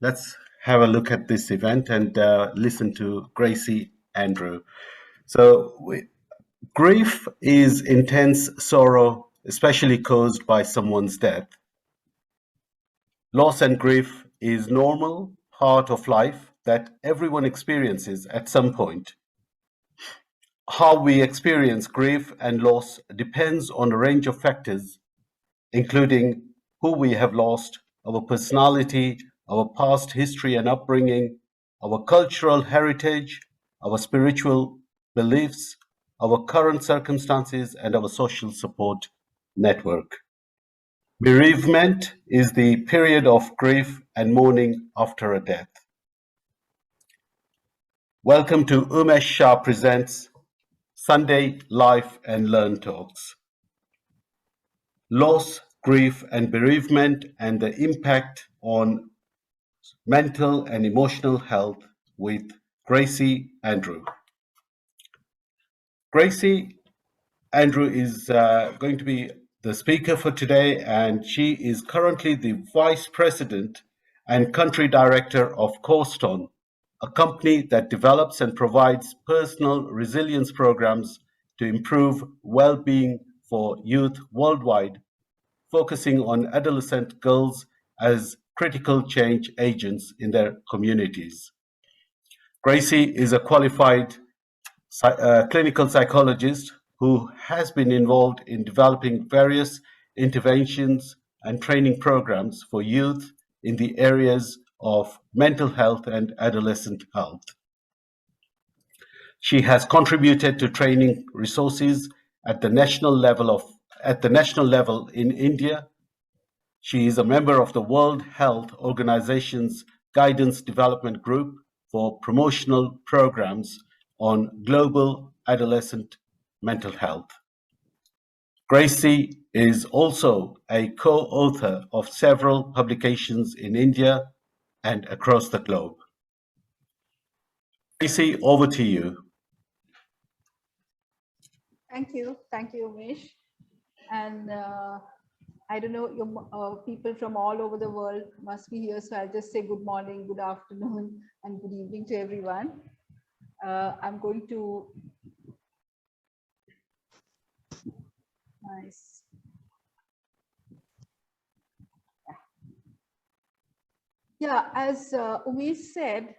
Let's have a look at this event and listen to Gracie Andrew. Grief is intense sorrow, especially caused by someone's death. Loss and grief is normal part of life that everyone experiences at some point. How we experience grief and loss depends on a range of factors, including who we have lost, our personality, our past history and upbringing, our cultural heritage, our spiritual beliefs, our current circumstances, and our social support network. Bereavement is the period of grief and mourning after a death. Welcome to Umesh Shah Presents Sunday Life and Learn Talks. Loss, grief, and bereavement and the impact on mental and emotional health with Gracie Andrew. Gracie Andrew is going to be the speaker for today, and she is currently the Vice President and Country Director of Corestone, a company that develops and provides personal resilience programs to improve well-being for youth worldwide, focusing on adolescent girls as critical change agents in their communities. Gracie is a qualified clinical psychologist who has been involved in developing various interventions and training programs for youth in the areas of mental health and adolescent health. She has contributed to training resources at the national level in India. She is a member of the World Health Organization's Guidance Development Group for promotional programs on global adolescent mental health. Gracie is also a co-author of several publications in India and across the globe. Gracie, over to you. Thank you, Umesh. And I don't know, people from all over the world must be here, so I'll just say good morning, good afternoon, and good evening to everyone. I'm going to, nice. Yeah, as Umesh said,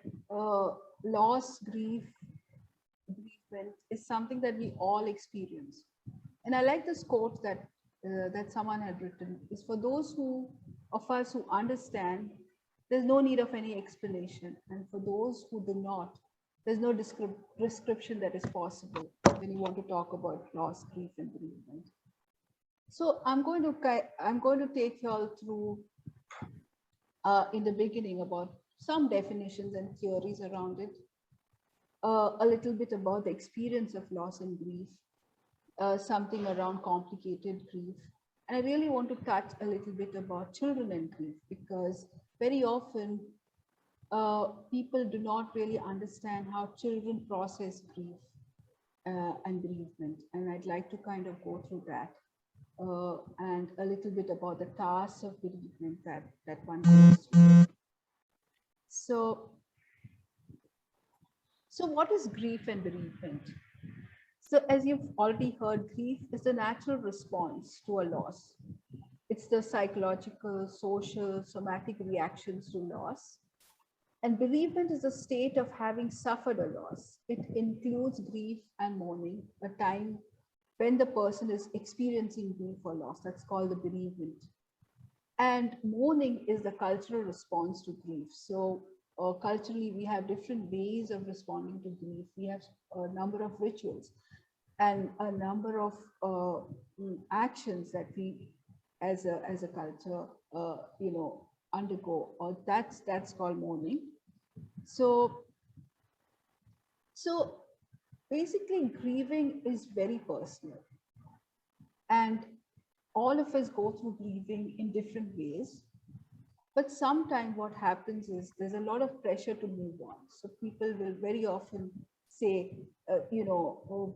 loss, grief, bereavement is something that we all experience. And I like this quote that someone had written: is for those of us who understand, there's no need of any explanation, and for those who do not, there's no description that is possible when you want to talk about loss, grief, and bereavement. So I'm going to take you all through in the beginning about some definitions and theories around it, a little bit about the experience of loss and grief, something around complicated grief. And I really want to touch a little bit about children and grief, because very often people do not really understand how children process grief and bereavement. And I'd like to kind of go through that and a little bit about the tasks of bereavement that one goes through. So what is grief and bereavement? So as you've already heard, grief is the natural response to a loss. It's the psychological, social, somatic reactions to loss. And bereavement is a state of having suffered a loss. It includes grief and mourning, a time when the person is experiencing grief or loss. That's called the bereavement. And mourning is the cultural response to grief. So culturally, we have different ways of responding to grief. We have a number of rituals and a number of actions that we, as a culture, undergo. Or that's called mourning. So basically, grieving is very personal, and all of us go through grieving in different ways. But sometimes what happens is there's a lot of pressure to move on. So people will very often say, oh,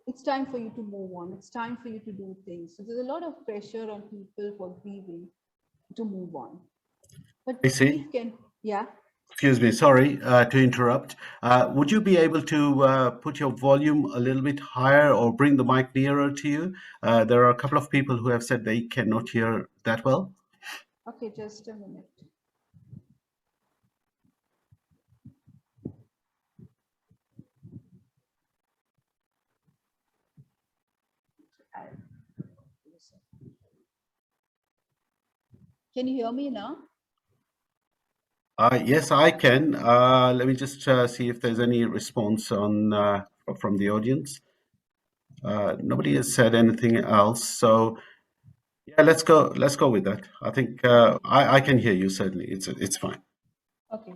it's time for you to move on. It's time for you to do things. So there's a lot of pressure on people for grieving to move on. But grief can, Yeah. Excuse me, sorry to interrupt. Would you be able to put your volume a little bit higher or bring the mic nearer to you? There are a couple of people who have said they cannot hear that well. Okay, just a minute. I- Can you hear me now? Yes, I can. Let me just see if there's any response on from the audience. Nobody has said anything else, so yeah, let's go. Let's go with that. I think I can hear you certainly. It's fine. Okay.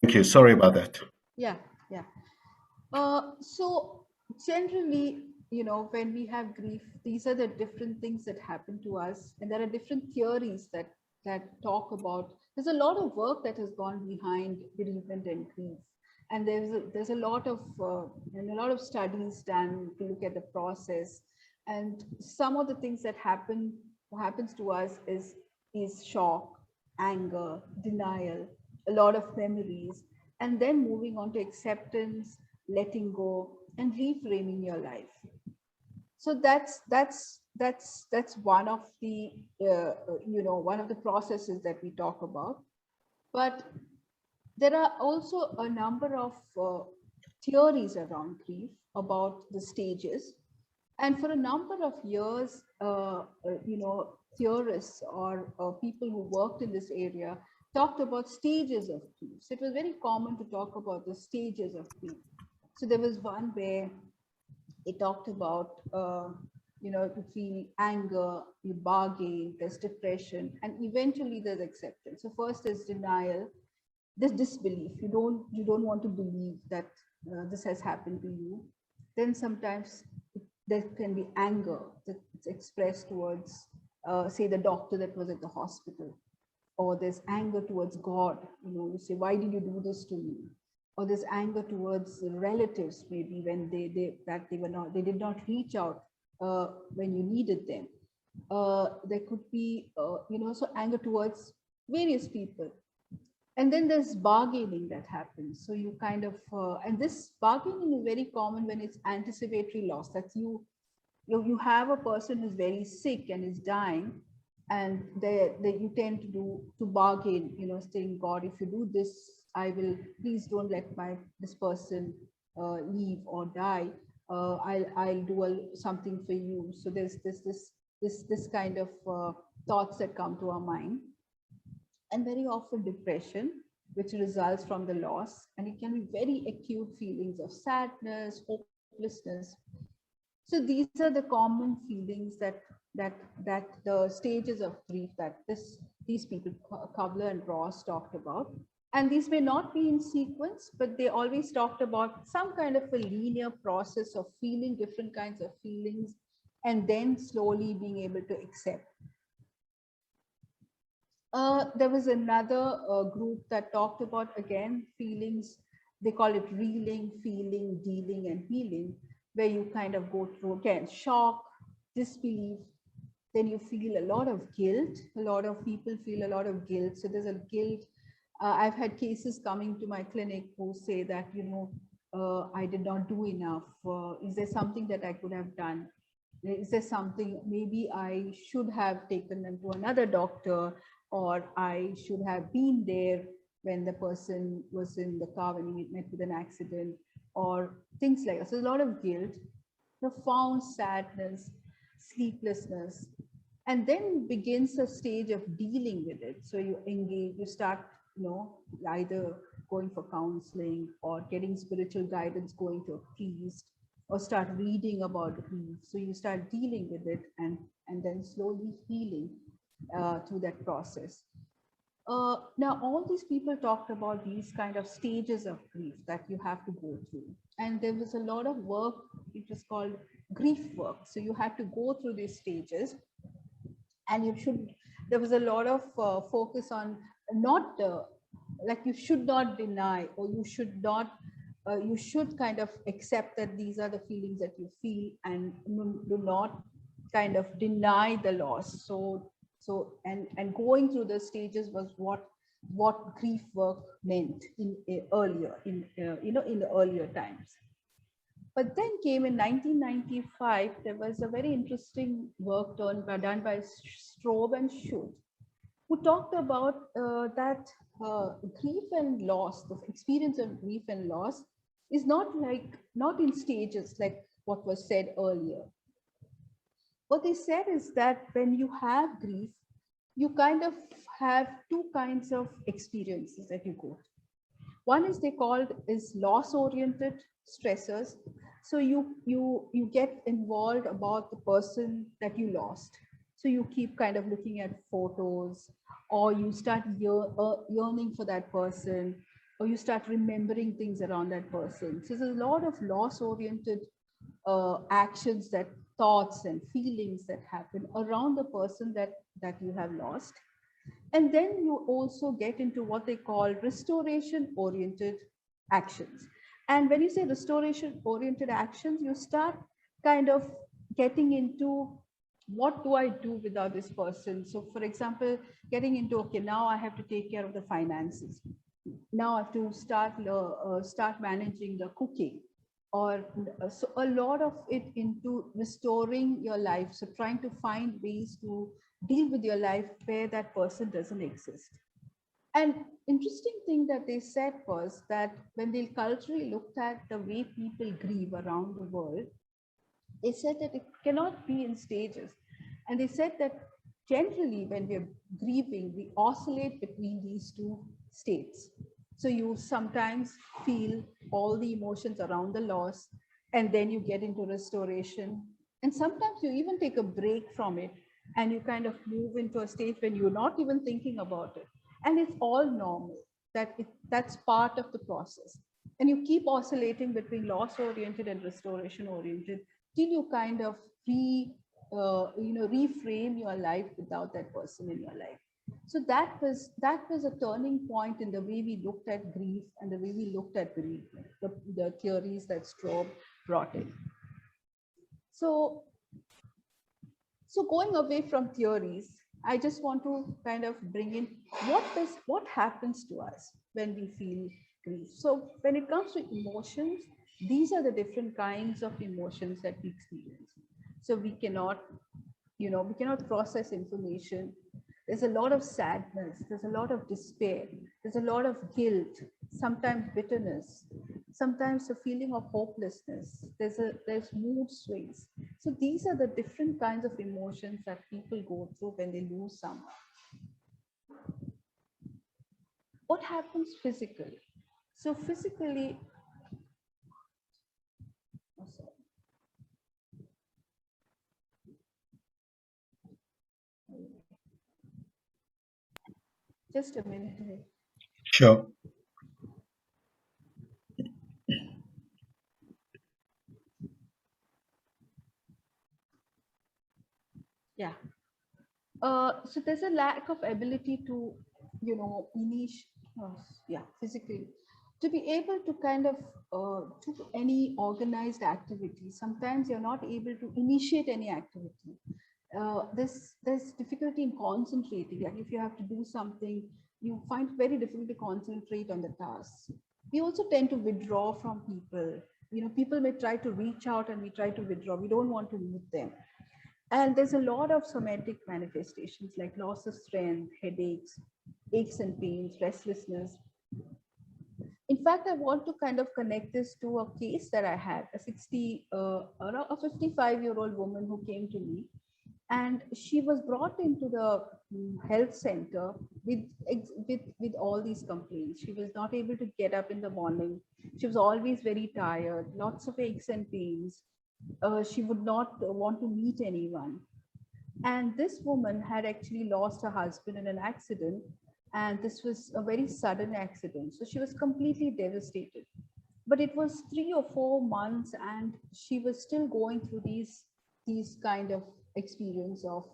Thank you. Sorry about that. Yeah, yeah. So generally, when we have grief, these are the different things that happen to us, and there are different theories that talk about. There's a lot of work that has gone behind bereavement and grief, and there's a lot of and a lot of studies done to look at the process. And some of the things that happens to us is shock, anger, denial, a lot of memories, and then moving on to acceptance, letting go, and reframing your life. So that's one of the one of the processes that we talk about. But there are also a number of theories around grief about the stages, and for a number of years, theorists or people who worked in this area talked about stages of grief. So it was very common to talk about the stages of grief. So there was one where they talked about, you feel anger, you bargain, there's depression, and eventually there's acceptance. So first is denial, this disbelief. You don't want to believe that this has happened to you. Then sometimes there can be anger that's expressed towards, say, the doctor that was at the hospital, or there's anger towards God. You say, why did you do this to me? Or there's anger towards relatives, maybe when they did not reach out when you needed them. There could be, so anger towards various people. And then there's bargaining that happens. So you kind of, and this bargaining is very common when it's anticipatory loss. That's you have a person who's very sick and is dying, and they you tend to bargain, saying, God, if you do this, I will, please don't let this person leave or die. I'll do something for you. So there's this kind of thoughts that come to our mind. And very often depression, which results from the loss, and it can be very acute feelings of sadness, hopelessness. So these are the common feelings that the stages of grief that these people, Kabler and Ross, talked about. And these may not be in sequence, but they always talked about some kind of a linear process of feeling different kinds of feelings, and then slowly being able to accept. There was another group that talked about, again, feelings. They call it reeling, feeling, dealing, and healing, where you kind of go through, again, shock, disbelief. Then you feel a lot of guilt. A lot of people feel a lot of guilt. So there's a guilt. I've had cases coming to my clinic who say that, I did not do enough. Is there something that I could have done? Is there something maybe I should have taken them to another doctor, or I should have been there when the person was in the car when he met with an accident, or things like that. So a lot of guilt, profound sadness, sleeplessness, and then begins a stage of dealing with it. So you engage, you start, either going for counseling or getting spiritual guidance, going to a priest, or start reading about grief. So you start dealing with it, and then slowly healing through that process. Now, all these people talked about these kind of stages of grief that you have to go through. And there was a lot of work, it was called grief work. So you had to go through these stages, and there was a lot of focus on not, like, you should not deny, or you should kind of accept that these are the feelings that you feel, and do not kind of deny the loss. So So and going through the stages was what grief work meant in earlier in in the earlier times. But then came in 1995, there was a very interesting work done by Strobe and Schultz, who talked about that grief and loss, the experience of grief and loss, is not in stages like what was said earlier. What they said is that when you have grief, you kind of have two kinds of experiences that you go through. One is they called is loss oriented stressors. So you get involved about the person that you lost. So you keep kind of looking at photos, or you start yearning for that person, or you start remembering things around that person. So there's a lot of loss oriented actions, that thoughts and feelings that happen around the person that you have lost. And then you also get into what they call restoration oriented actions. And when you say restoration oriented actions, you start kind of getting into, what do I do without this person? So for example, getting into, okay, now I have to take care of the finances. Now I have to start managing the cooking, or so a lot of it into restoring your life. So trying to find ways to deal with your life where that person doesn't exist. And interesting thing that they said was that when they culturally looked at the way people grieve around the world, they said that it cannot be in stages. And they said that generally when we're grieving, we oscillate between these two states. So you sometimes feel all the emotions around the loss, and then you get into restoration. And sometimes you even take a break from it, and you kind of move into a state when you're not even thinking about it. And it's all normal, that's part of the process. And you keep oscillating between loss oriented and restoration oriented till you kind of reframe your life without that person in your life. So that was a turning point in the way we looked at grief and the way we looked at bereavement, the theories that Strobe brought in. So so going away from theories, I just want to kind of bring in, what happens to us when we feel grief. So when it comes to emotions, these are the different kinds of emotions that we experience. So we cannot process information. There's a lot of sadness, there's a lot of despair, there's a lot of guilt, sometimes bitterness, sometimes a feeling of hopelessness, there's mood swings. So these are the different kinds of emotions that people go through when they lose someone. What happens physically? So physically, oh, sorry. Just a minute. Sure. Yeah. So there's a lack of ability to, initiate, yeah, physically, to be able to kind of do any organized activity. Sometimes you're not able to initiate any activity. There's difficulty in concentrating. Like if you have to do something, you find it very difficult to concentrate on the task. We also tend to withdraw from people. People may try to reach out and we try to withdraw. We don't want to meet them. And there's a lot of somatic manifestations like loss of strength, headaches, aches and pains, restlessness. In fact, I want to kind of connect this to a case that I had, a 55-year-old woman who came to me, and she was brought into the health center with all these complaints. She was not able to get up in the morning. She was always very tired, lots of aches and pains. She would not want to meet anyone. And this woman had actually lost her husband in an accident. And this was a very sudden accident. So she was completely devastated. But it was 3 or 4 months, and she was still going through these kind of experience of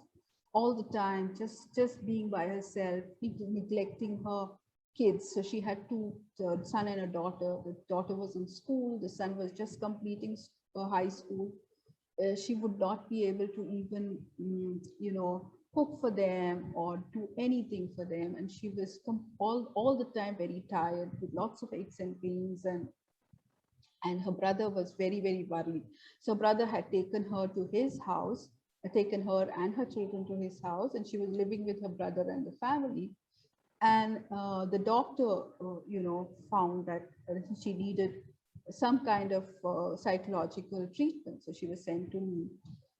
all the time, just being by herself, neglecting her kids. So she had two, a son and a daughter. The daughter was in school. The son was just completing high school. She would not be able to even, cook for them or do anything for them. And she was all the time very tired with lots of aches and pains. And her brother was very, very worried. So brother had taken her to his house, taken her and her children to his house, and she was living with her brother and the family. And the doctor, found that she needed some kind of psychological treatment. So she was sent to me.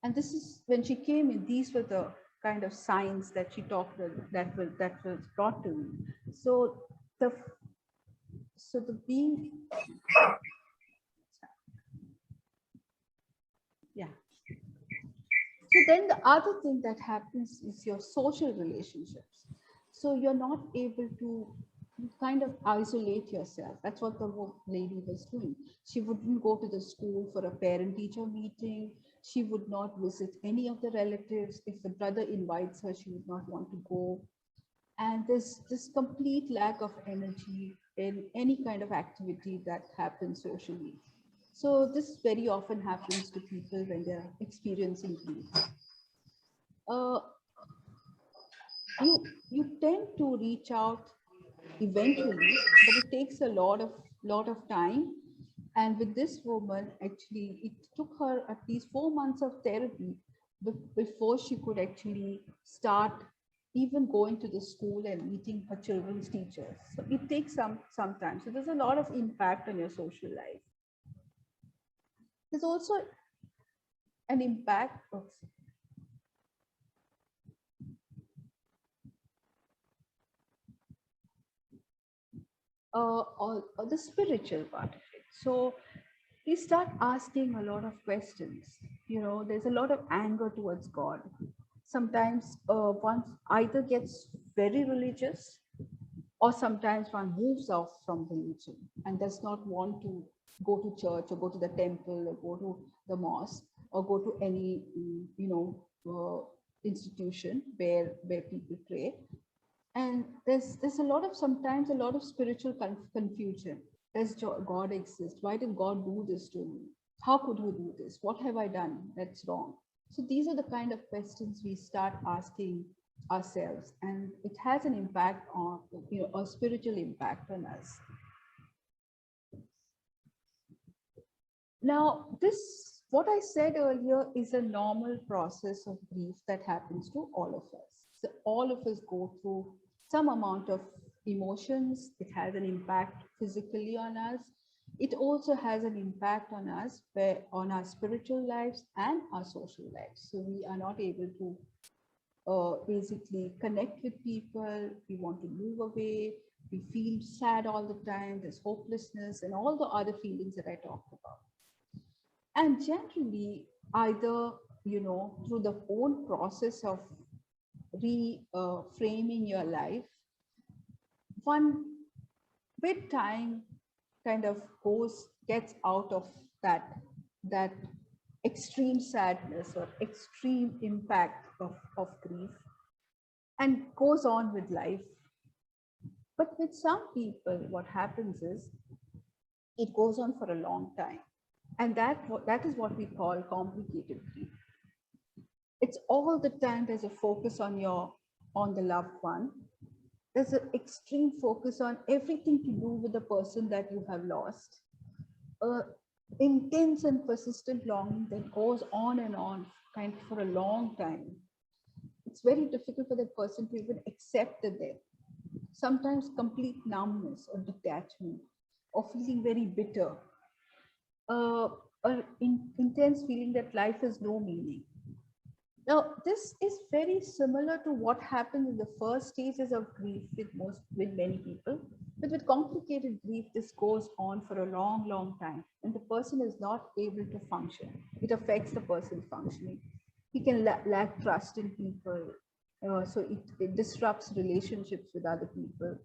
And this is when she came in, these were the kind of signs that she talked that was brought to me. So the so the being yeah. So then the other thing that happens is your social relationships. So you're not able to kind of isolate yourself. That's what the lady was doing. She wouldn't go to the school for a parent teacher meeting. She would not visit any of the relatives. If the brother invites her, she would not want to go. And there's this complete lack of energy in any kind of activity that happens socially. So this very often happens to people when they're experiencing grief. uh, you tend to reach out eventually, but it takes a lot of time. And with this woman, actually, it took her at least 4 months of therapy before she could actually start even going to the school and meeting her children's teachers. So it takes some time. So there's a lot of impact on your social life. There's also an impact of the spiritual part of it. So we start asking a lot of questions. There's a lot of anger towards God. Sometimes one either gets very religious, or sometimes one moves off from religion and does not want to go to church or go to the temple or go to the mosque or go to any institution where people pray. And there's a lot of sometimes a lot of spiritual confusion. Does God exist? Why did God do this to me? How could he do this? What have I done that's wrong? So these are the kind of questions we start asking ourselves, and it has an impact on, a spiritual impact on us. Now, this, what I said earlier, is a normal process of grief that happens to all of us. So all of us go through some amount of emotions. It has an impact physically on us. It also has an impact on us, on our spiritual lives and our social lives. So we are not able to basically connect with people. We want to move away. We feel sad all the time. There's hopelessness and all the other feelings that I talked about. And generally, either through the own process of reframing your life, one with time kind of gets out of that extreme sadness or extreme impact of grief and goes on with life. But with some people, what happens is it goes on for a long time. And that is what we call complicated grief. It's all the time there's a focus on the loved one. There's an extreme focus on everything to do with the person that you have lost. Intense and persistent longing that goes on and on, kind of for a long time. It's very difficult for that person to even accept the death. Sometimes complete numbness or detachment, or feeling very bitter, uh, or intense feeling that life has no meaning. Now, this is very similar to what happens in the first stages of grief with many people. But with complicated grief, this goes on for a long, long time, and the person is not able to function. It affects the person's functioning. He can lack trust in people, so it disrupts relationships with other people.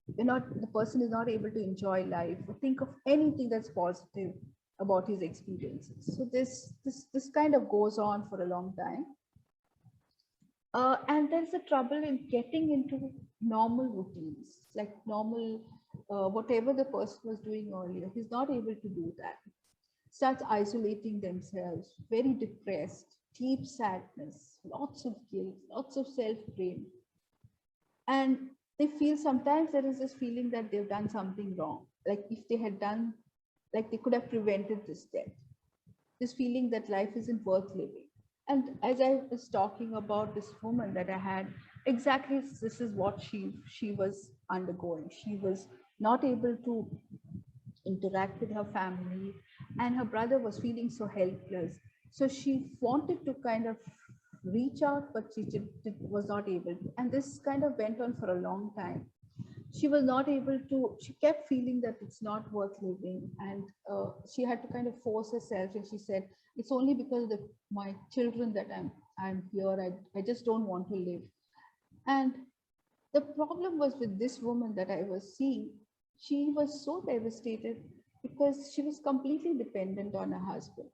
The person is not able to enjoy life or think of anything that's positive about his experiences. So this kind of goes on for a long time. And there's a trouble in getting into normal routines, like normal, whatever the person was doing earlier. He's not able to do that. Starts isolating themselves, very depressed, deep sadness, lots of guilt, lots of self blame. And they feel sometimes there is this feeling that they've done something wrong. Like if they had done, like they could have prevented this death, this feeling that life isn't worth living. And as I was talking about this woman that I had, exactly this is what she was undergoing. She was not able to interact with her family, and her brother was feeling so helpless. So she wanted to kind of reach out, but was not able to. And this kind of went on for a long time. She was not able to, she kept feeling that it's not worth living. And she had to kind of force herself. And she said, it's only because of my children that I'm here. I just don't want to live. And the problem was with this woman that I was seeing, she was so devastated because she was completely dependent on her husband.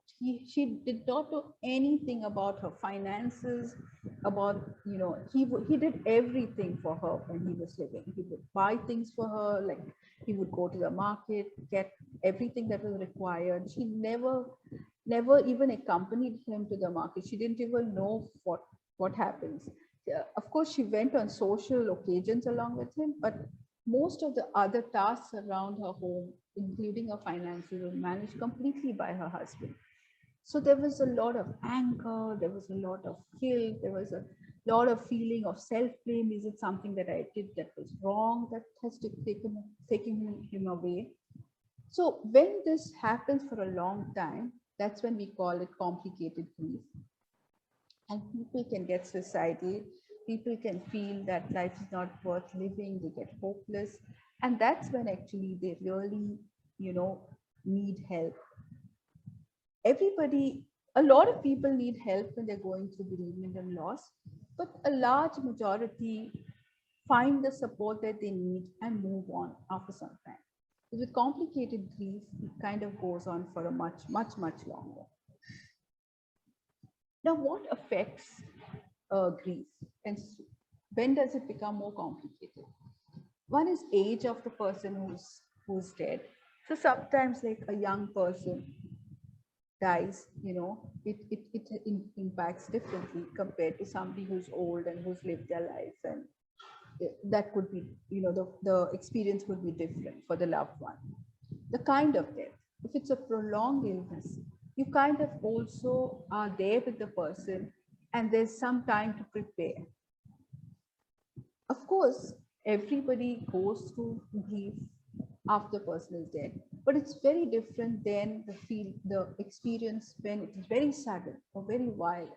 She did not know anything about her finances, about, he did everything for her when he was living. He would buy things for her, like he would go to the market, get everything that was required. She never even accompanied him to the market. She didn't even know what happens. Yeah, of course, she went on social occasions along with him, but most of the other tasks around her home, including her finances, were managed completely by her husband. So there was a lot of anger, there was a lot of guilt, there was a lot of feeling of self-blame. Is it something that I did that was wrong that has taken him away? So when this happens for a long time, that's when we call it complicated grief. And people can get suicidal, people can feel that life is not worth living, they get hopeless. And that's when actually they really, you know, need help. Everybody, a lot of people need help when they're going through bereavement and loss, but a large majority find the support that they need and move on after some time. With complicated grief, it kind of goes on for a much longer. Now, what affects grief, and when does it become more complicated? One is age of the person who's dead. So sometimes, like a young person dies, it impacts differently compared to somebody who's old and who's lived their life, and that could be, the experience would be different for the loved one. The kind of death, if it's a prolonged illness, you kind of also are there with the person, and there's some time to prepare. Of course, everybody goes through grief after the person is dead, but it's very different than the experience when it is very sudden or very wild.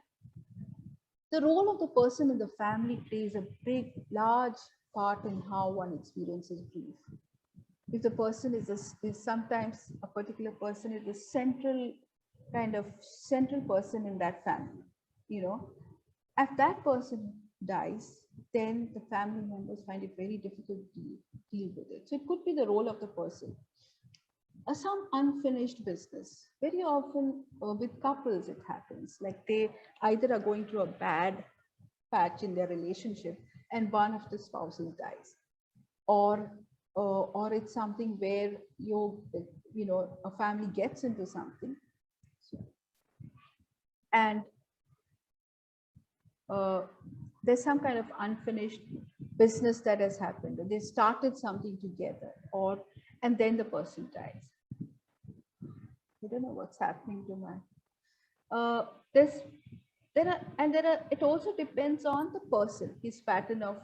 The role of the person in the family plays a large part in how one experiences grief. If the person is sometimes a particular person is the central person in that family, you know, if that person dies, then the family members find it very difficult to deal with it. So it could be the role of the person. Some unfinished business. Very often with couples, it happens. Like they either are going through a bad patch in their relationship and one of the spouses dies, or it's something where a family gets into something, and uh, there's some kind of unfinished business that has happened. They started something together, and then the person dies. I don't know what's happening to my. There's there are. It also depends on the person, his pattern of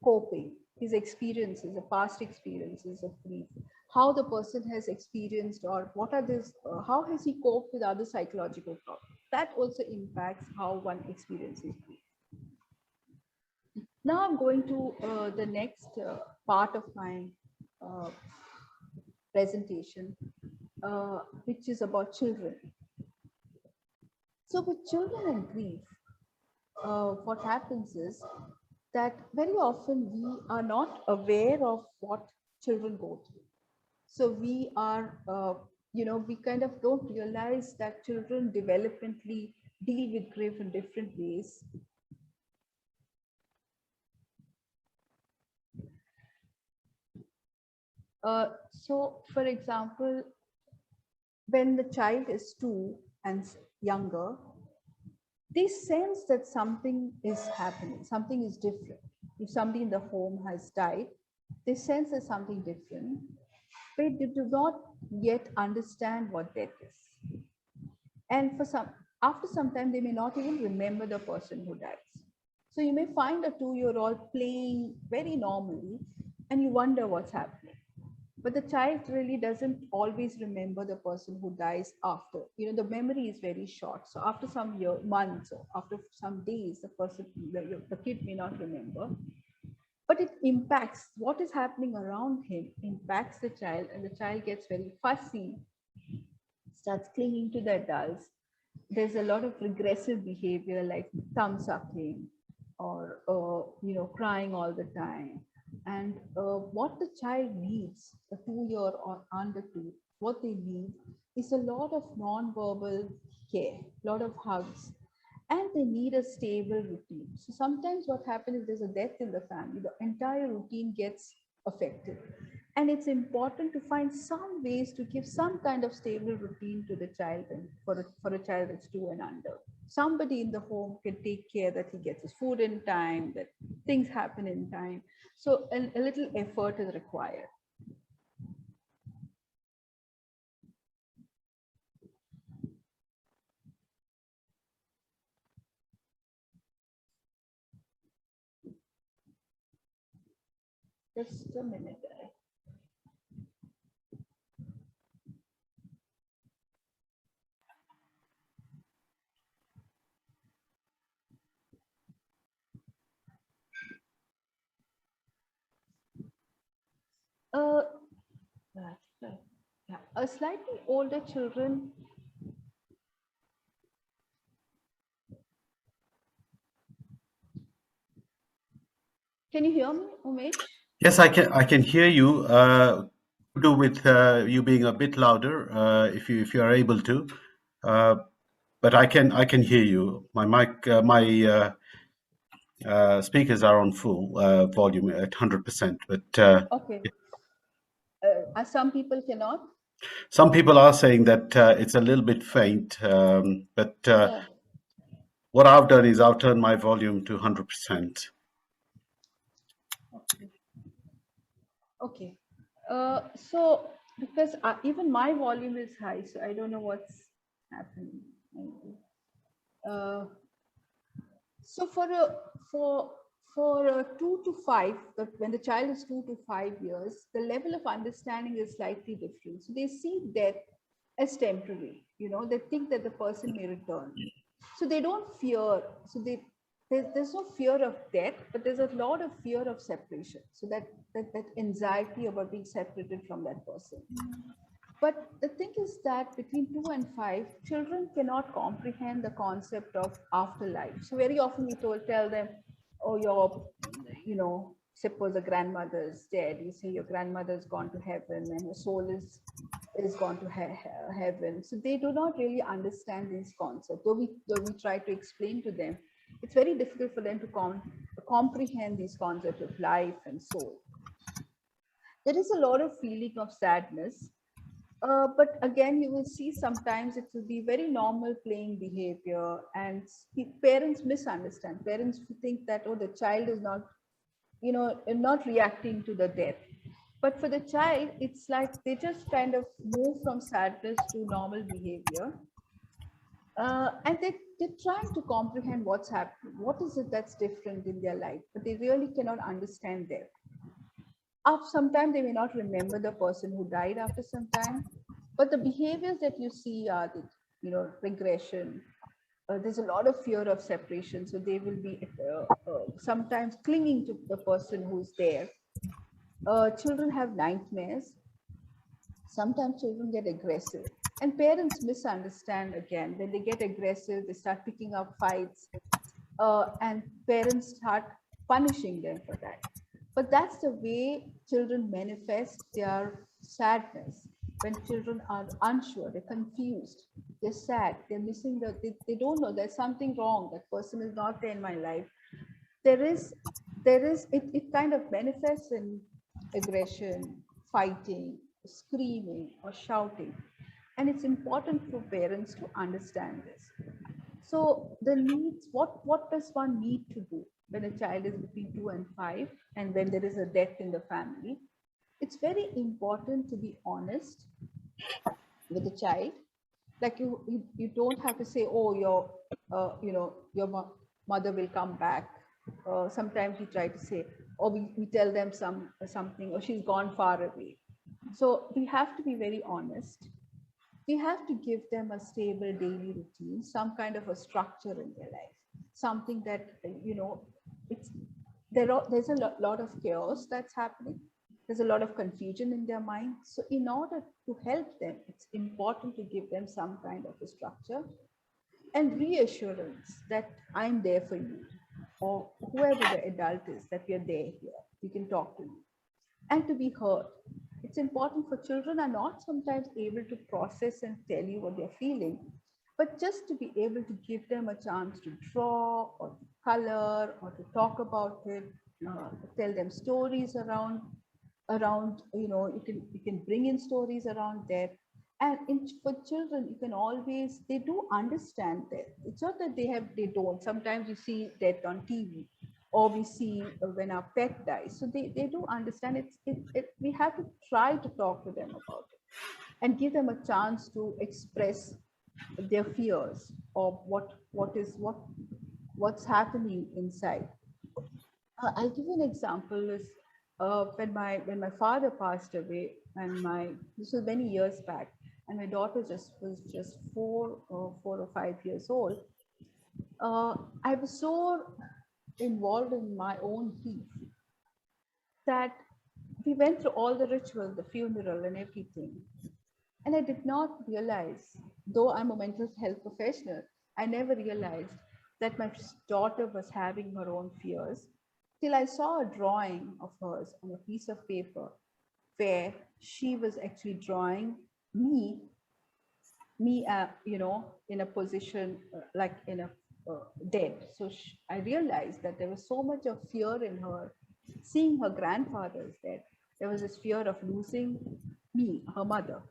coping, his experiences, the past experiences of grief, how the person has experienced, or what are this, how has he coped with other psychological problems. That also impacts how one experiences grief. Now I'm going to the next part of my uh, presentation, which is about children. So with children and grief, what happens is that very often we are not aware of what children go through. So we are, we kind of don't realize that children developmentally deal with grief in different ways. So, for example, when the child is 2 and younger, they sense that something is happening, something is different. If somebody in the home has died, they sense there's something different, but they do not yet understand what death is. And for some, after some time, they may not even remember the person who dies. So you may find a 2-year-old playing very normally, and you wonder what's happening. But the child really doesn't always remember the person who dies after. The memory is very short. So after some months or after some days, the kid may not remember. But it impacts what is happening around him, impacts the child, and the child gets very fussy, starts clinging to the adults. There's a lot of regressive behavior like thumb sucking or crying all the time. And what the child needs, the 2-year or under 2, what they need is a lot of non-verbal care, a lot of hugs, and they need a stable routine. So sometimes what happens is there's a death in the family, the entire routine gets affected. And it's important to find some ways to give some kind of stable routine to the child, and for a child that's 2 and under. Somebody in the home can take care that he gets his food in time, that things happen in time. So a little effort is required. Just a minute. Uh, yeah, a slightly older children. Can you hear me, Umesh? Yes, I can hear you. Do with you being a bit louder, if you are able to. Uh, but I can hear you. My mic, my speakers are on full volume at 100%. But Okay. Some people cannot. some people are saying that it's a little bit faint. But Yeah. what I've done is I've turned my volume to 100%. Okay. Okay. So because even my volume is high, so I don't know what's happening. Uh, so for 2 to 5, when the child is 2 to 5 years, the level of understanding is slightly different. So they see death as temporary. They think that the person may return. So they don't fear. So there's no fear of death, but there's a lot of fear of separation. So that anxiety about being separated from that person. But the thing is that between 2 and 5, children cannot comprehend the concept of afterlife. So very often we tell them, oh, suppose a grandmother is dead. You say your grandmother's gone to heaven and her soul is gone to heaven. So they do not really understand these concepts. Though we try to explain to them, it's very difficult for them to comprehend these concepts of life and soul. There is a lot of feeling of sadness, but again, you will see sometimes it will be very normal playing behavior, and parents misunderstand. Parents think that, oh, the child is not reacting to the death. But for the child, it's like they just kind of move from sadness to normal behavior. And they're trying to comprehend what's happening. What is it that's different in their life? But they really cannot understand death. After some time, they may not remember the person who died after some time, but the behaviors that you see are regression. There's a lot of fear of separation, so they will be sometimes clinging to the person who's there. Children have nightmares. Sometimes children get aggressive, and parents misunderstand. Again, when they get aggressive, they start picking up fights, and parents start punishing them for that. But that's the way children manifest their sadness. When children are unsure, they're confused, they're sad, they're missing they don't know there's something wrong. That person is not there in my life. There is, it kind of manifests in aggression, fighting, screaming, or shouting. And it's important for parents to understand this. So the needs, what does one need to do when a child is between 2 and 5, and when there is a death in the family? It's very important to be honest with the child. Like you don't have to say, oh, your mother will come back. Sometimes we try to say, or we tell them something, or she's gone far away. So we have to be very honest. We have to give them a stable daily routine, some kind of a structure in their life, something that it's there's a lot of chaos that's happening. There's a lot of confusion in their mind. So in order to help them, it's important to give them some kind of a structure and reassurance that I'm there for you, or whoever the adult is, that we are there here. We can talk to you and to be heard. It's important for children are not sometimes able to process and tell you what they're feeling, but just to be able to give them a chance to draw or to color or to talk about it, tell them stories around you can bring in stories around that. And for children, you can always, they do understand that. It's not that they don't. Sometimes you see that on TV, or we see when our pet dies. So they do understand. We have to try to talk to them about it and give them a chance to express their fears, or what's happening inside. I'll give you an example. Is when my father passed away, and my this was many years back, and my daughter was just 4 or 5 years old. I was so involved in my own grief that we went through all the rituals, the funeral, and everything. And I did not realize, though I'm a mental health professional, I never realized that my daughter was having her own fears till I saw a drawing of hers on a piece of paper where she was actually drawing me, in a position like in a dead. So I realized that there was so much of fear in her, seeing her grandfather's dead. There was this fear of losing me, her mother.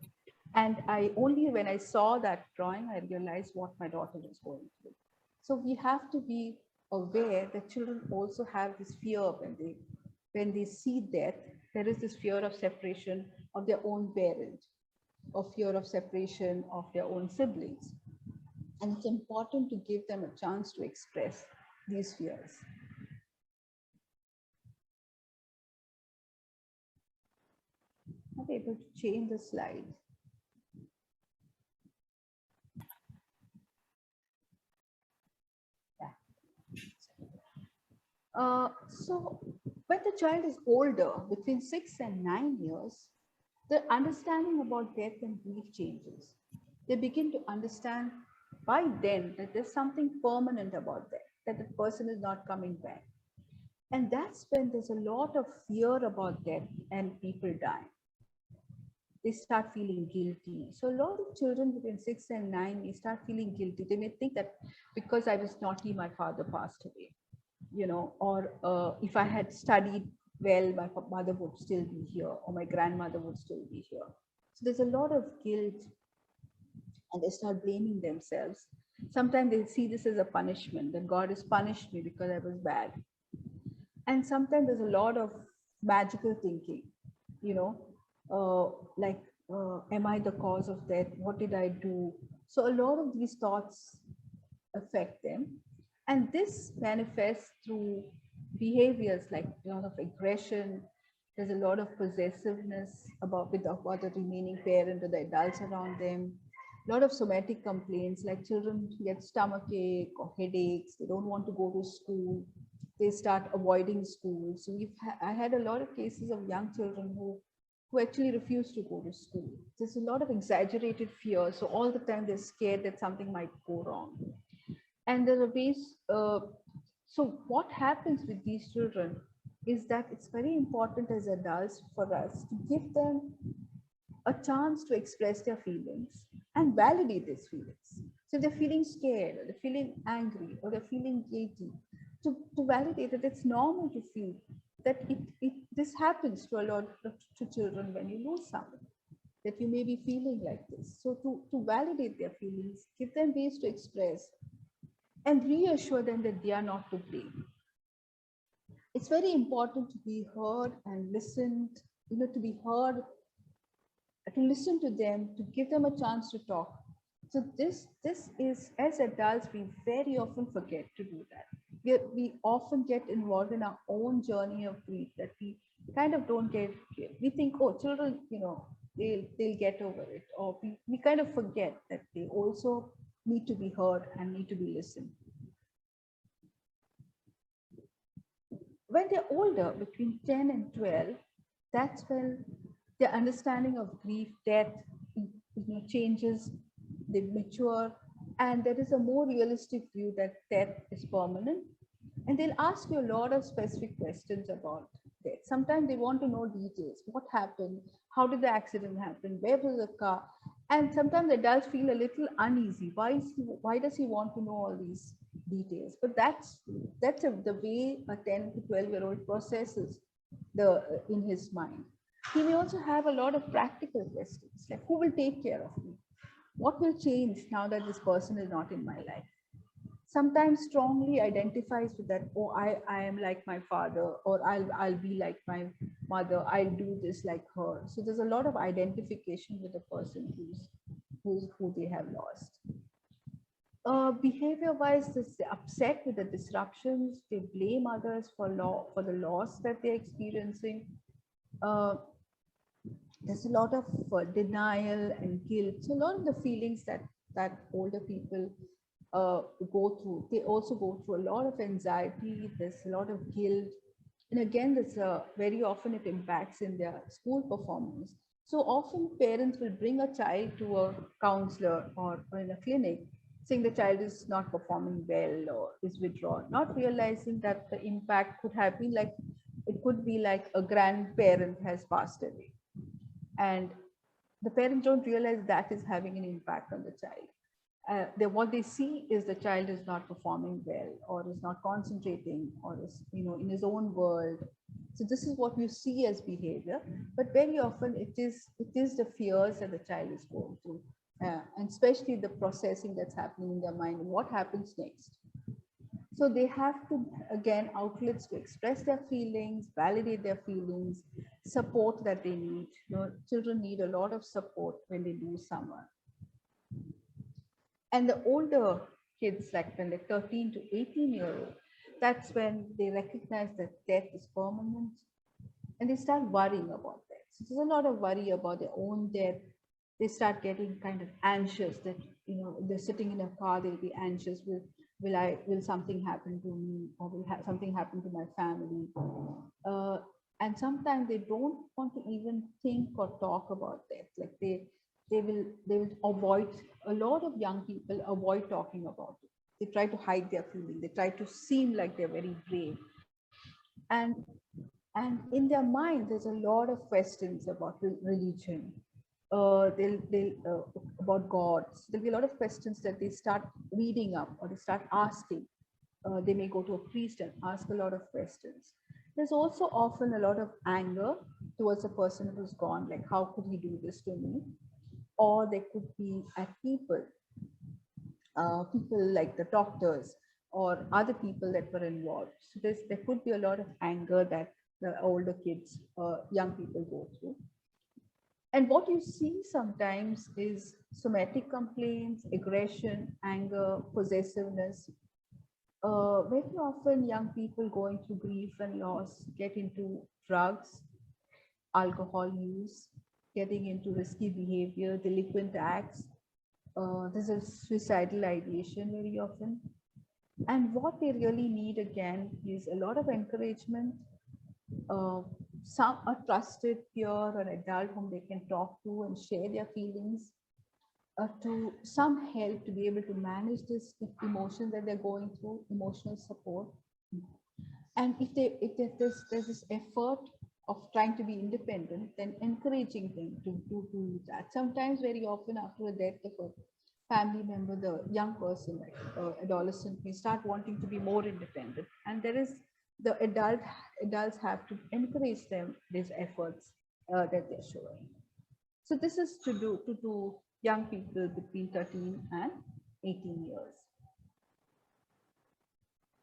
And I only when I saw that drawing, I realized what my daughter was going through. So we have to be aware that children also have this fear when they see death. There is this fear of separation of their own parent, or fear of separation of their own siblings. And it's important to give them a chance to express these fears. Not able to change the slide. So when the child is older, between 6 and 9 years, the understanding about death and grief changes. They begin to understand by then that there's something permanent about that, that the person is not coming back. And that's when there's a lot of fear about death and people dying. They start feeling guilty. So a lot of children between 6 and 9, they start feeling guilty. They may think that because I was naughty, my father passed away, or if I had studied well, my mother would still be here, or my grandmother would still be here. So there's a lot of guilt, and they start blaming themselves. Sometimes they see this as a punishment, that God has punished me because I was bad. And sometimes there's a lot of magical thinking, you know, like, am I the cause of that? What did I do? So a lot of these thoughts affect them. And this manifests through behaviors like a lot of aggression. There's a lot of possessiveness about the remaining parent or the adults around them. A lot of somatic complaints, like children get stomachache or headaches. They don't want to go to school. They start avoiding school. So I had a lot of cases of young children who actually refuse to go to school. There's a lot of exaggerated fear. So all the time they're scared that something might go wrong. And there are ways. So what happens with these children is that it's very important as adults for us to give them a chance to express their feelings and validate these feelings. So if they're feeling scared, or they're feeling angry, or they're feeling guilty, to validate that it's normal to feel that this happens to a lot to children when you lose someone, that you may be feeling like this. So to validate their feelings, give them ways to express, and reassure them that they are not to blame. It's very important to be heard and listened, to be heard, to listen to them, to give them a chance to talk. So this is, as adults, we very often forget to do that. We often get involved in our own journey of grief that we kind of don't get. We think, oh, children, they'll get over it, or we kind of forget that they also need to be heard and need to be listened. When they're older, between 10 and 12, that's when their understanding of grief, death, changes, they mature, and there is a more realistic view that death is permanent. And they'll ask you a lot of specific questions about death. Sometimes they want to know details. What happened? How did the accident happen? Where was the car? And sometimes adults feel a little uneasy. Why does he want to know all these details? But the way a 10 to 12-year-old processes in his mind. He may also have a lot of practical questions, like who will take care of me? What will change now that this person is not in my life? Sometimes strongly identifies with that, oh, I am like my father, or I'll be like my mother, I'll do this like her. So there's a lot of identification with the person who they have lost. Behavior wise, they're upset with the disruptions, they blame others for the loss that they're experiencing. There's a lot of denial and guilt. So a lot of the feelings that older people go through, they also go through a lot of anxiety. There's a lot of guilt, and again, this very often it impacts in their school performance. So often parents will bring a child to a counselor or in a clinic, saying the child is not performing well or is withdrawn, not realizing that the impact could have been like, it could be like a grandparent has passed away, and the parents don't realize that is having an impact on the child. What they see is the child is not performing well, or is not concentrating, or is in his own world. So this is what you see as behavior, but very often it is the fears that the child is going through, and especially the processing that's happening in their mind. What happens next? So they have to, again, outlets to express their feelings, validate their feelings, support that they need. Children need a lot of support when they lose someone. And the older kids, like when they're 13 to 18-year-old, that's when they recognize that death is permanent, and they start worrying about that. So there's a lot of worry about their own death. They start getting kind of anxious that, they're sitting in a car, they'll be anxious, will something happen to me, or will something happen to my family? And sometimes they don't want to even think or talk about death. Like they will avoid, a lot of young people avoid talking about it. They try to hide their feeling. They try to seem like they're very brave. And in their mind, there's a lot of questions about religion. They'll about gods. There'll be a lot of questions that they start reading up, or they start asking. They may go to a priest and ask a lot of questions. There's also often a lot of anger towards a person who's gone, like how could he do this to me? Or they could be at people like the doctors or other people that were involved. So there could be a lot of anger that the older kids, young people go through. And what you see sometimes is somatic complaints, aggression, anger, possessiveness. Very often young people going through grief and loss get into drugs, alcohol use, getting into risky behavior, delinquent acts. There's a suicidal ideation very often. And what they really need again is a lot of encouragement, a trusted peer or adult whom they can talk to and share their feelings, to some help to be able to manage this emotion that they're going through, emotional support. And if there's this effort of trying to be independent, then encouraging them to do that. Sometimes, very often, after the death of a family member, the young person, like adolescent, may start wanting to be more independent, and there is the adults have to encourage them these efforts that they're showing. So this is to young people between 13 and 18 years.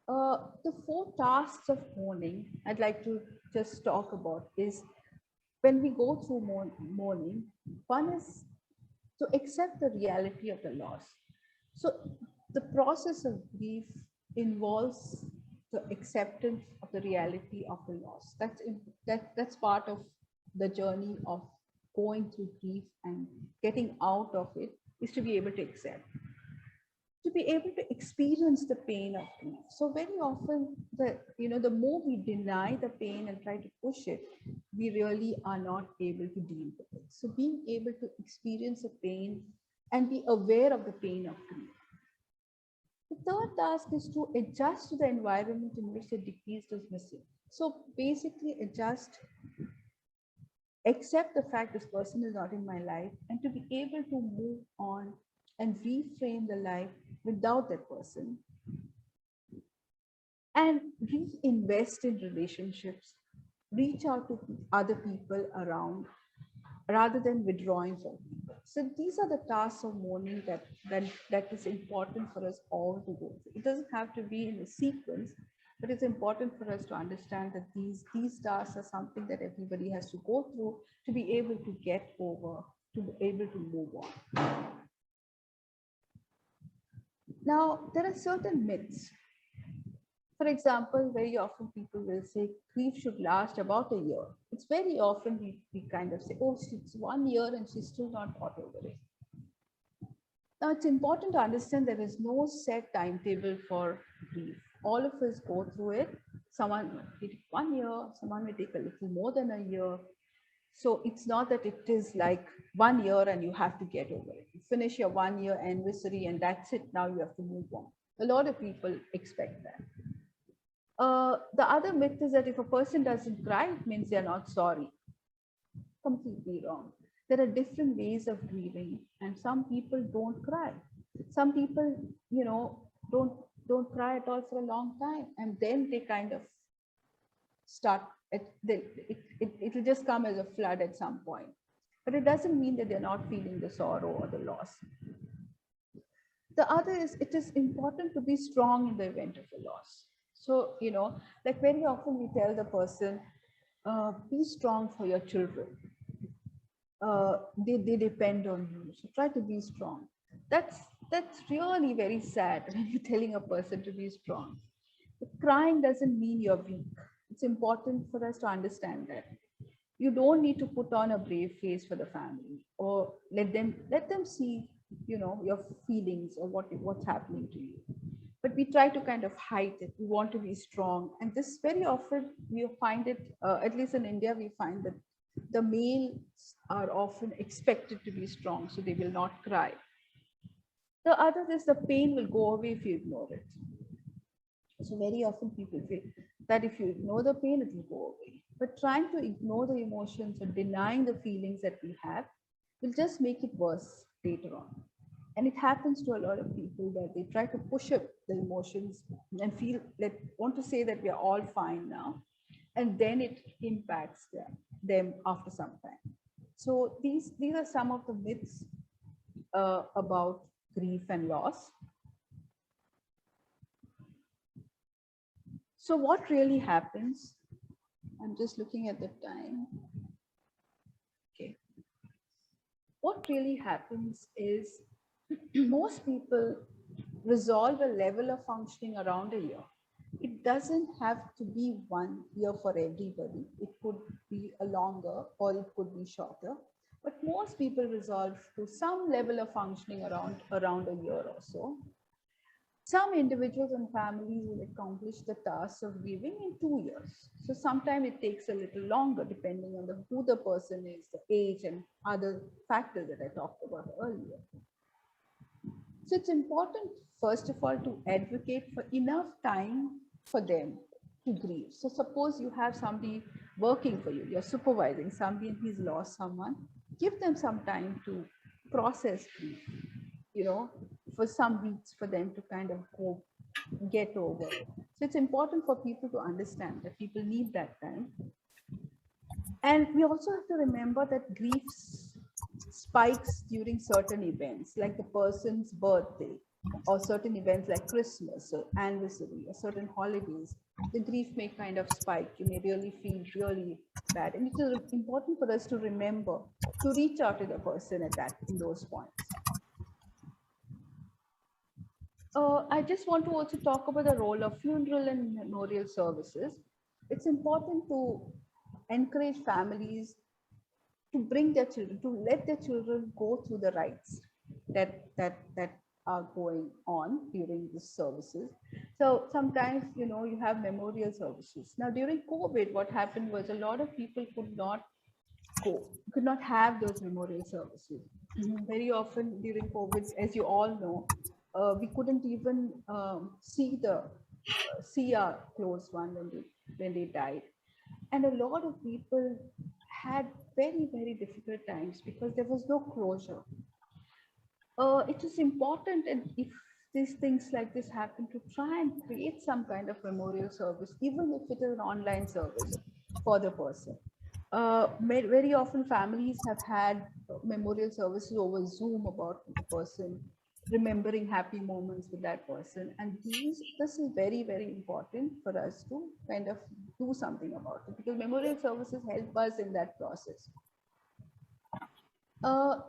The four tasks of mourning I'd like to just talk about is when we go through mourning, one is to accept the reality of the loss. So the process of grief involves the acceptance of the reality of the loss. That's part of the journey of going through grief and getting out of it is to be able to accept, to be able to experience the pain of grief. So very often the more we deny the pain and try to push it, we really are not able to deal with it. So being able to experience the pain and be aware of the pain of grief. The third task is to adjust to the environment in which the deceased is missing. So basically adjust, accept the fact this person is not in my life, and to be able to move on and reframe the life without that person, and reinvest in relationships, reach out to other people around rather than withdrawing from people. So these are the tasks of mourning that is important for us all to go through. It doesn't have to be in a sequence, but it's important for us to understand that these tasks are something that everybody has to go through to be able to get over, to be able to move on. Now, there are certain myths. For example, very often people will say grief should last about a year. It's very often we kind of say, oh, it's 1 year and she's still not got over it. Now, it's important to understand there is no set timetable for grief. All of us go through it. Someone may take 1 year, someone may take a little more than a year. So it's not that it is like 1 year and you have to get over it. You finish your 1 year anniversary and that's it. Now you have to move on. A lot of people expect that. The other myth is that if a person doesn't cry, it means they're not sorry. Completely wrong. There are different ways of grieving, and some people don't cry. Some people, don't cry at all for a long time, and then they kind of start. It'll just come as a flood at some point. But it doesn't mean that they're not feeling the sorrow or the loss. The other is it is important to be strong in the event of a loss. So, like very often we tell the person, be strong for your children. They depend on you. So try to be strong. That's really very sad when you're telling a person to be strong. But crying doesn't mean you're weak. It's important for us to understand that. You don't need to put on a brave face for the family or let them see, your feelings or what's happening to you. But we try to kind of hide it. We want to be strong. And this very often we find it, at least in India, we find that the males are often expected to be strong, so they will not cry. The other is the pain will go away if you ignore it. So very often people feel that if you ignore the pain, it will go away. But trying to ignore the emotions or denying the feelings that we have will just make it worse later on. And it happens to a lot of people that they try to push up the emotions and feel that want to say that we are all fine now, and then it impacts them after some time. So these are some of the myths about grief and loss. So what really happens? I'm just looking at the time. Okay. What really happens is most people resolve a level of functioning around a year. It doesn't have to be 1 year for everybody. It could be a longer or it could be shorter. But most people resolve to some level of functioning around a year or so. Some individuals and families will accomplish the task of grieving in 2 years. So sometimes it takes a little longer depending on who the person is, the age, and other factors that I talked about earlier. So it's important, first of all, to advocate for enough time for them to grieve. So suppose you have somebody working for you, you're supervising somebody and he's lost someone, give them some time to process grief, for some weeks for them to kind of get over. So it's important for people to understand that people need that time. And we also have to remember that grief spikes during certain events, like the person's birthday or certain events like Christmas or anniversary or certain holidays, the grief may kind of spike. You may really feel really bad. And it is important for us to remember to reach out to the person at that in those points. I just want to also talk about the role of funeral and memorial services. It's important to encourage families to bring their children, to let their children go through the rites that are going on during these services. So sometimes, you have memorial services. Now during COVID, what happened was a lot of people could not have those memorial services. Very often during COVID, as you all know, we couldn't even see our close one when they died, and a lot of people had very, very difficult times because there was no closure. It is important, and if these things like this happen, to try and create some kind of memorial service, even if it is an online service for the person. Very often families have had memorial services over Zoom about the person, remembering happy moments with that person, and this is very, very important for us to kind of do something about it, because memorial services help us in that process.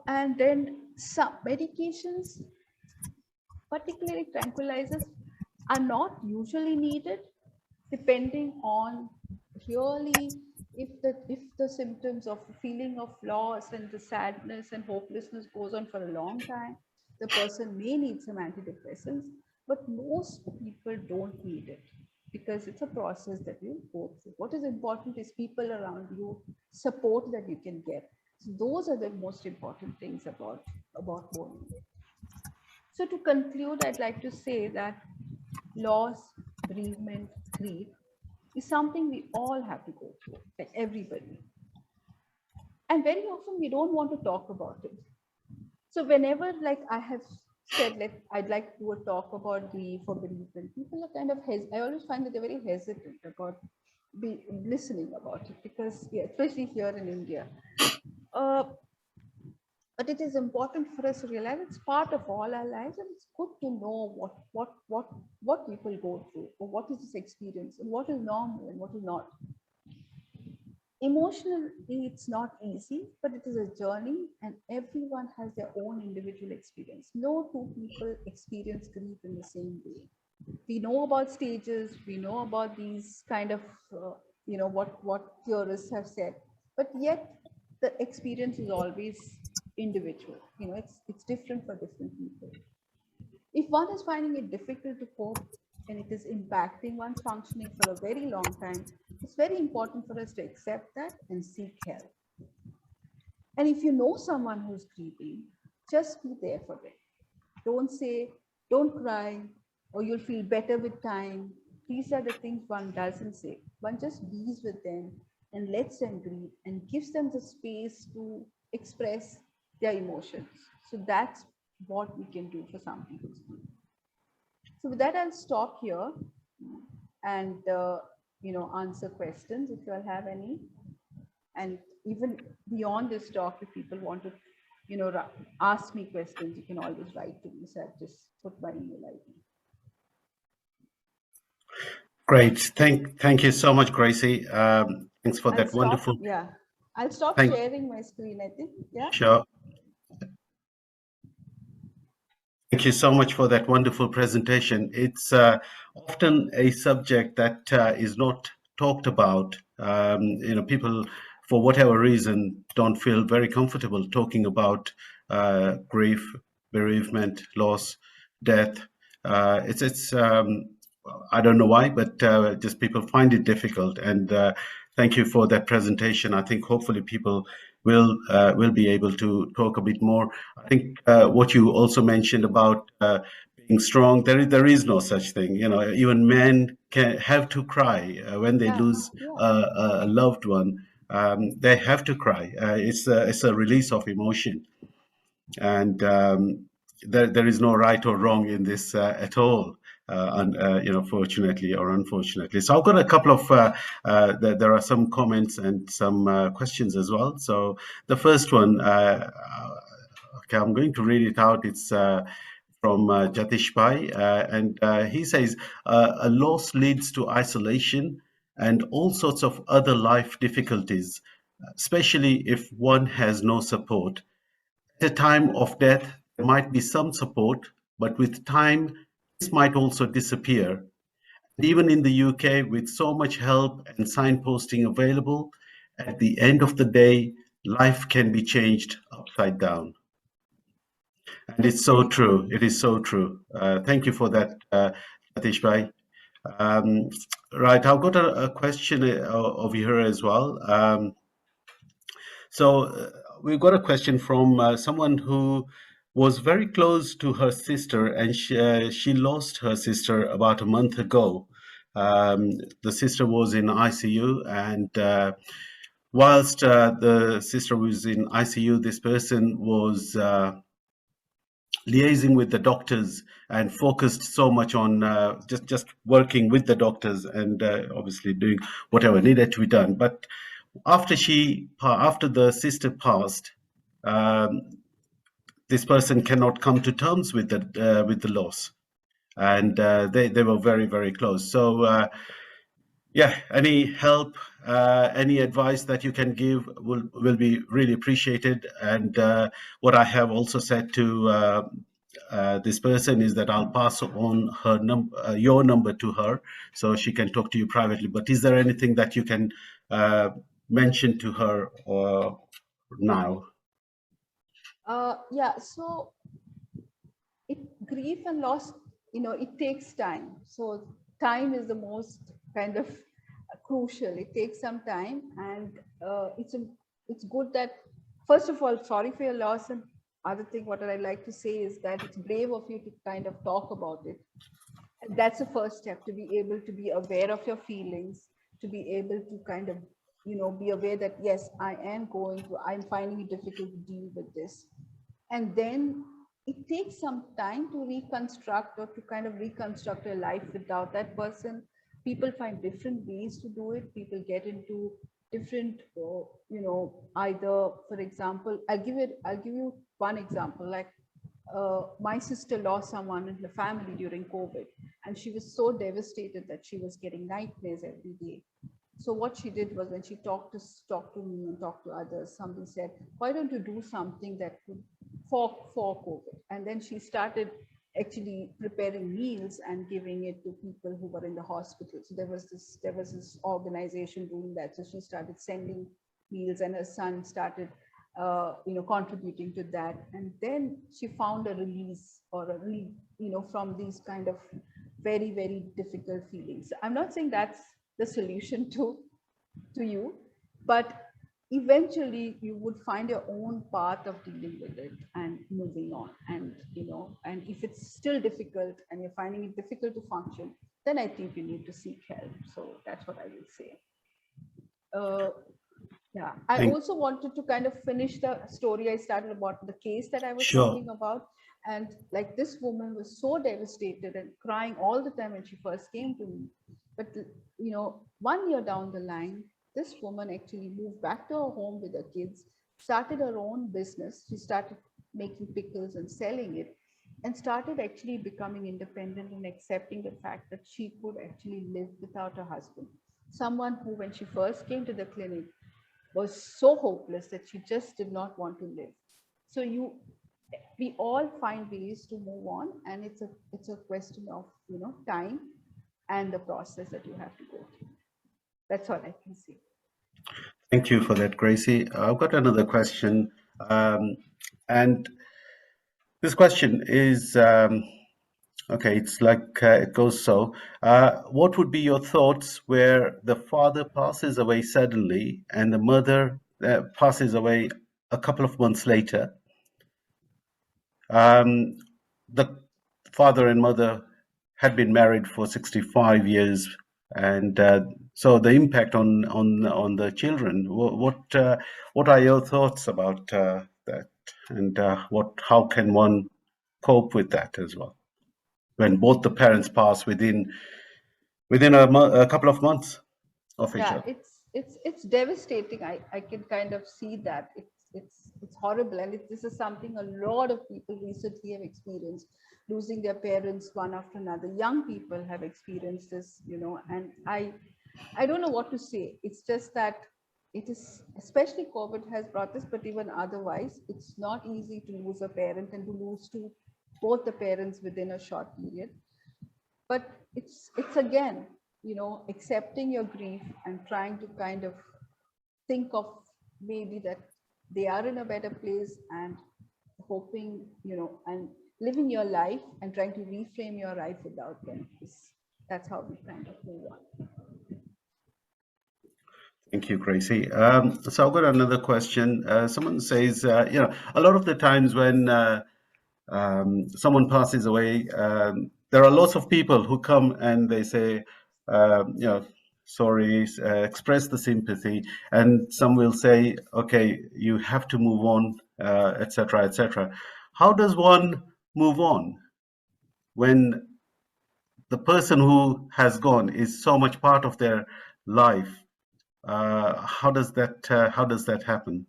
And then some medications, particularly tranquilizers, are not usually needed, depending on really if the symptoms of feeling of loss and the sadness and hopelessness goes on for a long time. The person may need some antidepressants, but most people don't need it, because it's a process that you go through. What is important is people around you, support that you can get. So those are the most important things about mourning. So to conclude, I'd like to say that loss, bereavement, grief is something we all have to go through, like everybody. And very often we don't want to talk about it. So whenever, like I have said, I'd like to do a talk about grief or bereavement, people are kind of I always find that they're very hesitant about listening about it, because yeah, especially here in India. Uh, but it is important for us to realize it's part of all our lives, and it's good to know what people go through, or what is this experience, and what is normal and what is not. Emotionally, it's not easy, but it is a journey, and everyone has their own individual experience. No two people experience grief in the same way. We know about stages, we know about these kind of, what theorists have said, but yet the experience is always individual. It's different for different people. If one is finding it difficult to cope and it is impacting one's functioning for a very long time, it's very important for us to accept that and seek help. And if you know someone who's grieving, just be there for them. Don't say, don't cry, or you'll feel better with time. These are the things one doesn't say. One just bees with them and lets them grieve and gives them the space to express their emotions. So that's what we can do for some people. So with that, I'll stop here and answer questions if you all have any. And even beyond this talk, if people want to ask me questions, you can always write to me. So I've just put my email ID. Great. Thank you so much, Gracie. Thanks for that wonderful. Yeah, I'll stop sharing my screen, I think. Yeah. Sure. Thank you so much for that wonderful presentation. It's often a subject that is not talked about. People, for whatever reason, don't feel very comfortable talking about grief, bereavement, loss, death. It's I don't know why, but just people find it difficult. And thank you for that presentation. I think hopefully people will be able to talk a bit more. I think what you also mentioned about being strong, there is no such thing. Even men can have to cry when they lose a loved one. They have to cry. It's a release of emotion, and there is no right or wrong in this at all. Fortunately or unfortunately. So I've got a couple of, there are some comments and some questions as well. So the first one, okay, I'm going to read it out. It's from Jatish Bhai, and he says a loss leads to isolation and all sorts of other life difficulties, especially if one has no support. At the time of death, there might be some support, but with time, this might also disappear. Even in the UK, with so much help and signposting available, at the end of the day, life can be changed upside down. And it's so true. It is so true. Thank you for that, Satish Bhai. Um, right, I've got a question over here as well. So we've got a question from someone who was very close to her sister, and she lost her sister about a month ago. The sister was in ICU, and whilst the sister was in ICU, this person was liaising with the doctors and focused so much on just working with the doctors and obviously doing whatever needed to be done. But after the sister passed, um, this person cannot come to terms with the loss, and they were very close. So yeah, any help, any advice that you can give will be really appreciated. And what I have also said to this person is that I'll pass on your number to her so she can talk to you privately. But is there anything that you can mention to her now? Yeah, so it grief and loss, it takes time. So time is the most kind of crucial. It takes some time, and it's good that, first of all, sorry for your loss. And other thing what I like to say is that it's brave of you to kind of talk about it. And that's the first step, to be able to be aware of your feelings, to be able to kind of be aware that yes, I'm finding it difficult to deal with this. And then it takes some time to reconstruct, or to kind of reconstruct your life without that person. People find different ways to do it. People get into different either, for example, I'll give you one example. Like, my sister lost someone in the family during COVID, and she was so devastated that she was getting nightmares every day. So what she did was, when she talked to me and talked to others, somebody said, "Why don't you do something that could for COVID?" And then she started actually preparing meals and giving it to people who were in the hospital. So there was this organization doing that. So she started sending meals, and her son started contributing to that. And then she found a release, or from these kind of very difficult feelings. I'm not saying that's the solution to you, but eventually you would find your own path of dealing with it and moving on. And and if it's still difficult and you're finding it difficult to function, then I think you need to seek help. So that's what I will say. uh, yeah, I Thank, also wanted to kind of finish the story I started about the case that I was sure. talking about. And like, this woman was so devastated and crying all the time when she first came to me. But 1 year down the line, this woman actually moved back to her home with her kids, started her own business. She started making pickles and selling it, and started actually becoming independent and accepting the fact that she could actually live without her husband. Someone who, when she first came to the clinic, was so hopeless that she just did not want to live. So we all find ways to move on, and it's a question of time and the process that you have to go through. That's all I can say. Thank you for that, Gracie. I've got another question. And this question is okay, it's like it goes so. What would be your thoughts where the father passes away suddenly and the mother passes away a couple of months later? Um, the father and mother had been married for 65 years, and so the impact on the children. What are your thoughts about that, and how can one cope with that as well when both the parents pass within a couple of months of each Yeah, other? it's devastating. I can kind of see that. It's horrible, and this is something a lot of people recently have experienced. losing their parents one after another. Young people have experienced this, and I don't know what to say. It's just that it is, especially COVID has brought this, but even otherwise, it's not easy to lose a parent and to lose to both the parents within a short period. But it's again, accepting your grief and trying to kind of think of maybe that they are in a better place, and hoping, and living your life and trying to reframe your life without them. That's how we kind of move on. Thank you, Gracie. So I've got another question. Someone says, a lot of the times when someone passes away, there are lots of people who come and they say, sorry, express the sympathy, and some will say, okay, you have to move on, etc., etc. How does one move on when the person who has gone is so much part of their life? How does that happen?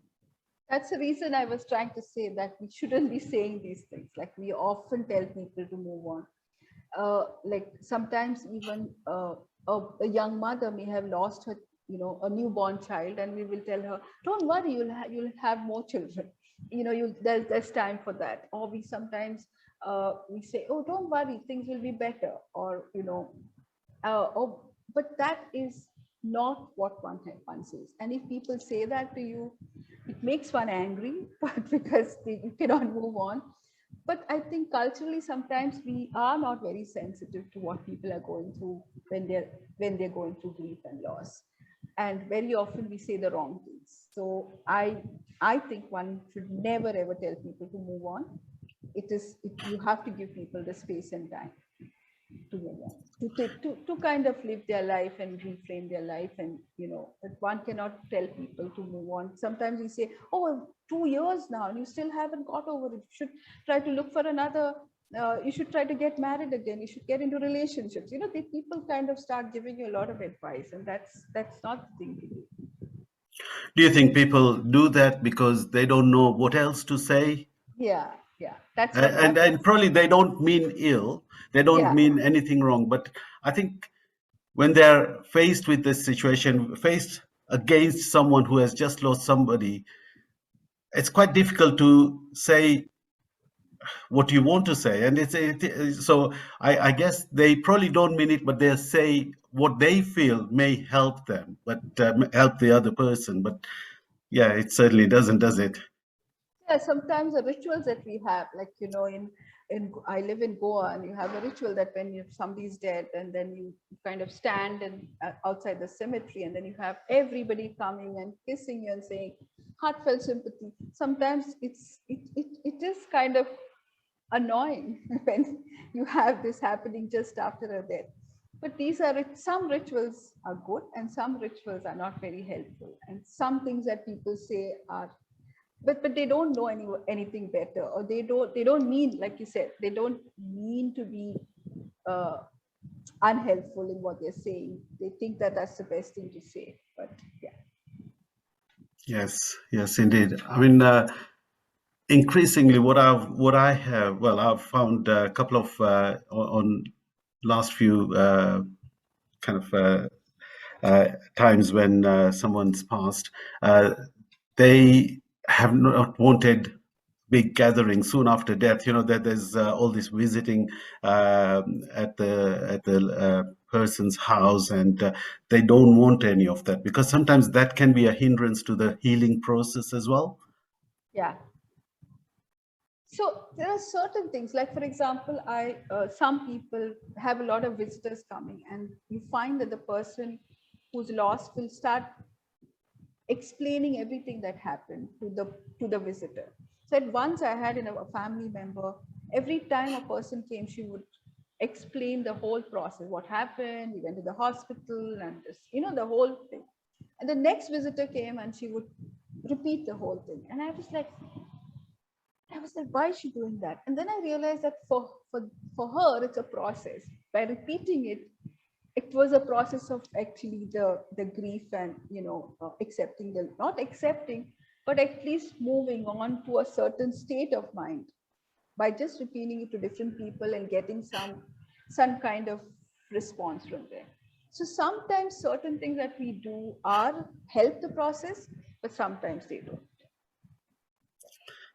That's the reason I was trying to say that we shouldn't be saying these things. Like, we often tell people to move on. Like, sometimes even a young mother may have lost her, a newborn child, and we will tell her, "Don't worry, you'll have more children. There's time for that." Or we sometimes we say, "Oh, don't worry, things will be better." Or but that is not what one says. And if people say that to you, it makes one angry, but because you cannot move on. But I think culturally, sometimes we are not very sensitive to what people are going through when they're going through grief and loss, and very often we say the wrong things. So I think one should never ever tell people to move on. You have to give people the space and time to move on, to kind of live their life and reframe their life. And but one cannot tell people to move on. Sometimes we say, "Oh, 2 years now and you still haven't got over it. You should try to look for another, you should try to get married again, you should get into relationships." The people kind of start giving you a lot of advice, and that's not the thing to do. Do you think people do that because they don't know what else to say? Yeah, yeah, that's what And happens. probably they don't mean ill, they don't Yeah. mean anything wrong. But I think when they're faced with this situation, faced against someone who has just lost somebody, it's quite difficult to say what you want to say. And so I guess they probably don't mean it, but they say what they feel may help them, but help the other person. But yeah, it certainly doesn't, does it? Yeah, sometimes the rituals that we have, like, in I live in Goa, and you have a ritual that when somebody's dead, and then you kind of stand and outside the cemetery, and then you have everybody coming and kissing you and saying heartfelt sympathy. Sometimes it is kind of annoying when you have this happening just after a death. But some rituals are good, and some rituals are not very helpful, and some things that people say are, but they don't know anything better, or they don't mean, like you said, they don't mean to be uh, unhelpful in what they're saying. They think that that's the best thing to say. But yeah. Yes, yes, indeed. I mean, increasingly, I've found a couple of on last few kind of times when someone's passed, they have not wanted big gatherings soon after death. That there's all this visiting at the person's house, and they don't want any of that because sometimes that can be a hindrance to the healing process as well. Yeah. So there are certain things, like, for example, some people have a lot of visitors coming, and you find that the person who's lost will start explaining everything that happened to the visitor. So at once I had a family member, every time a person came, she would explain the whole process, what happened, we went to the hospital, and this, the whole thing. And the next visitor came, and she would repeat the whole thing. And I was like, why is she doing that? And then I realized that for her, it's a process. By repeating it, it was a process of actually the grief, and accepting, the not accepting, but at least moving on to a certain state of mind. by just repeating it to different people and getting some kind of response from there. So sometimes certain things that we do are help the process, but sometimes they don't.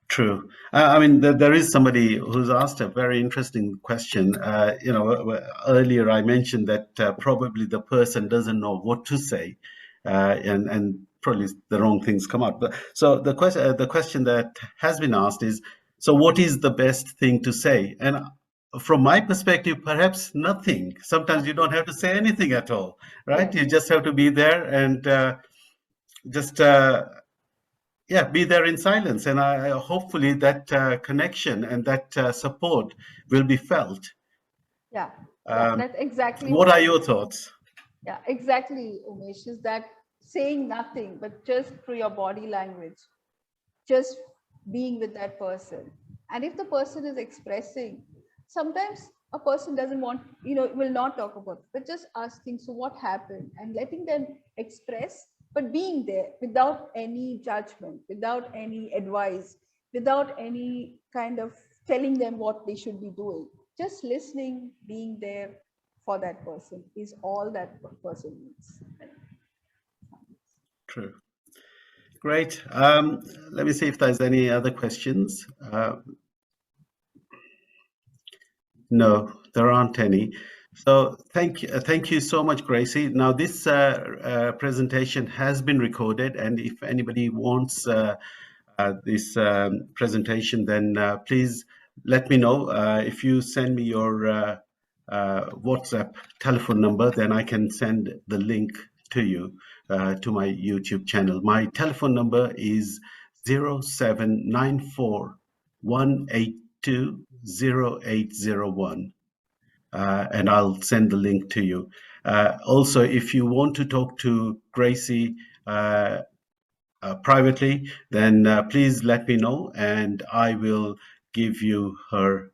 True. I mean, there is somebody who's asked a very interesting question. Earlier I mentioned that probably the person doesn't know what to say, and probably the wrong things come out. But so the question that has been asked is, so what is the best thing to say? And from my perspective, perhaps nothing. Sometimes you don't have to say anything at all, right? Yes. You just have to be there and just. Yeah, be there in silence, and hopefully that connection and that support will be felt. Yeah. Yeah. um, That's exactly what what are I your mean. thoughts? Yeah, exactly, Umesh, is that saying nothing, but just through your body language, just being with that person. And if the person is expressing, sometimes a person doesn't want, will not talk about it, but just asking, so what happened? And letting them express, but being there without any judgment, without any advice, without any kind of telling them what they should be doing. Just listening, being there for that person is all that person needs. True. Great. Let me see if there's any other questions. No, there aren't any. So thank you so much, Gracie. Now this presentation has been recorded, and if anybody wants this presentation, then please let me know. If you send me your WhatsApp telephone number, then I can send the link to you to my YouTube channel. My telephone number is 0794 182 0801, and I'll send the link to you. Also, if you want to talk to Gracie privately, then please let me know, and I will give you her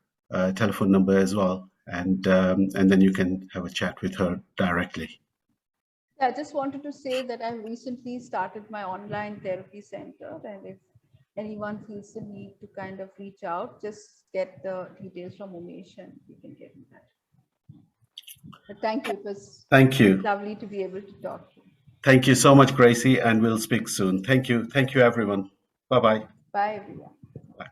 telephone number as well, and then you can have a chat with her directly. Yeah, I just wanted to say that I recently started my online therapy center, and if anyone feels the need to kind of reach out, just get the details from Umesh and we can get in touch. But thank you. It was Thank you. lovely to be able to talk to you. Thank you so much, Gracie, and we'll speak soon. Thank you. Thank you, everyone. Bye-bye. Bye, everyone. Bye.